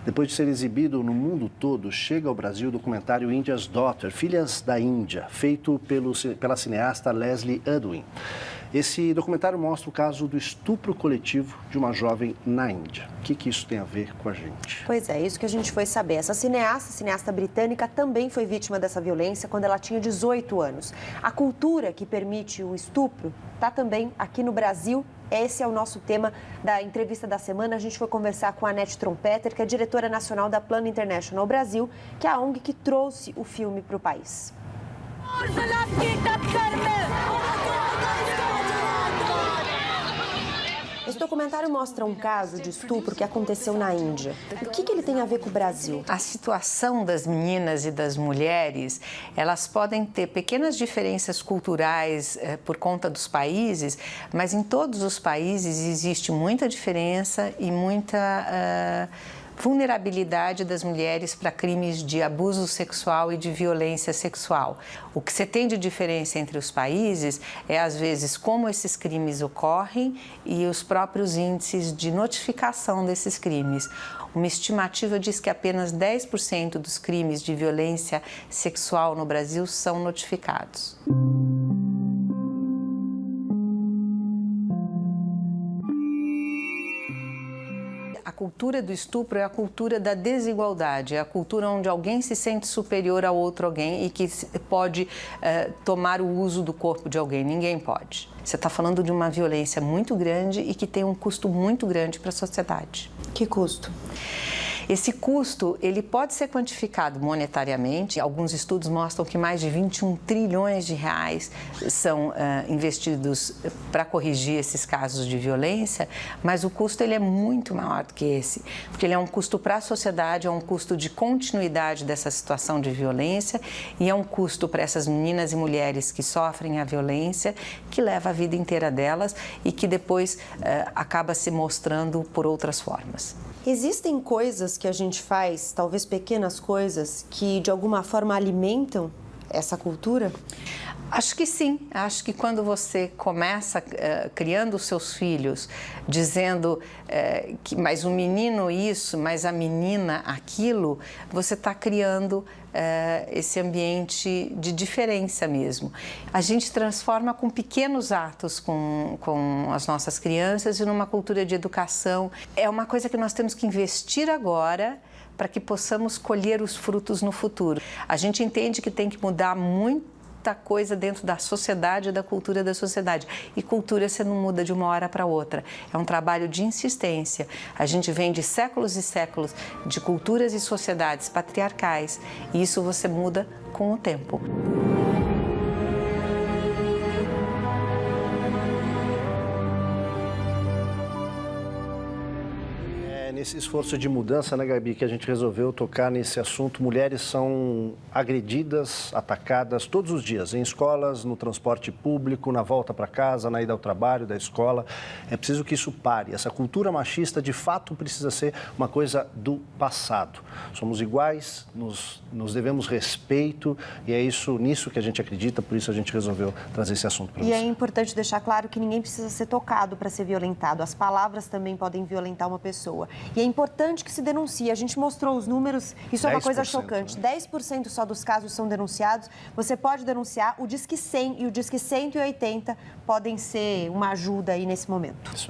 Depois de ser exibido no mundo todo, chega ao Brasil o documentário India's Daughter, Filhas da Índia, feito pela cineasta Leslie Udwin. Esse documentário mostra o caso do estupro coletivo de uma jovem na Índia. O que isso tem a ver com a gente? Pois é, isso que a gente foi saber. Essa cineasta britânica, também foi vítima dessa violência quando ela tinha 18 anos. A cultura que permite o estupro está também aqui no Brasil. Esse é o nosso tema da entrevista da semana. A gente foi conversar com a Annette Trompeter, que é diretora nacional da Plan International Brasil, que é a ONG que trouxe o filme para o país. Esse documentário mostra um caso de estupro que aconteceu na Índia. O que ele tem a ver com o Brasil? A situação das meninas e das mulheres, elas podem ter pequenas diferenças culturais por conta dos países, mas em todos os países existe muita diferença e muita vulnerabilidade das mulheres para crimes de abuso sexual e de violência sexual. O que você tem de diferença entre os países é, às vezes, como esses crimes ocorrem e os próprios índices de notificação desses crimes. Uma estimativa diz que apenas 10% dos crimes de violência sexual no Brasil são notificados. A cultura do estupro é a cultura da desigualdade, é a cultura onde alguém se sente superior a outro alguém e que pode tomar o uso do corpo de alguém. Ninguém pode. Você está falando de uma violência muito grande e que tem um custo muito grande para a sociedade. Que custo? Esse custo, ele pode ser quantificado monetariamente. Alguns estudos mostram que mais de 21 trilhões de reais são investidos para corrigir esses casos de violência, mas o custo ele é muito maior do que esse, porque ele é um custo para a sociedade, é um custo de continuidade dessa situação de violência e é um custo para essas meninas e mulheres que sofrem a violência, que leva a vida inteira delas e que depois acaba se mostrando por outras formas. Existem coisas que a gente faz, talvez pequenas coisas, que de alguma forma alimentam essa cultura? Acho que sim. Acho que quando você começa criando os seus filhos, dizendo que mais um menino isso, mais a menina aquilo, você está criando esse ambiente de diferença mesmo. A gente transforma com pequenos atos com as nossas crianças e numa cultura de educação. É uma coisa que nós temos que investir agora para que possamos colher os frutos no futuro. A gente entende que tem que mudar muita coisa dentro da sociedade e da cultura da sociedade. E cultura você não muda de uma hora para outra. É um trabalho de insistência. A gente vem de séculos e séculos de culturas e sociedades patriarcais. E isso você muda com o tempo. Nesse esforço de mudança, né, Gabi, que a gente resolveu tocar nesse assunto. Mulheres são agredidas, atacadas todos os dias, em escolas, no transporte público, na volta para casa, na ida ao trabalho, da escola. É preciso que isso pare. Essa cultura machista, de fato, precisa ser uma coisa do passado. Somos iguais, nos devemos respeito e é nisso que a gente acredita, por isso a gente resolveu trazer esse assunto para você. E é importante deixar claro que ninguém precisa ser tocado para ser violentado. As palavras também podem violentar uma pessoa. E é importante que se denuncie. A gente mostrou os números, isso é uma coisa chocante. Né? 10% só dos casos são denunciados. Você pode denunciar, o Disque 100 e o Disque 180 podem ser uma ajuda aí nesse momento.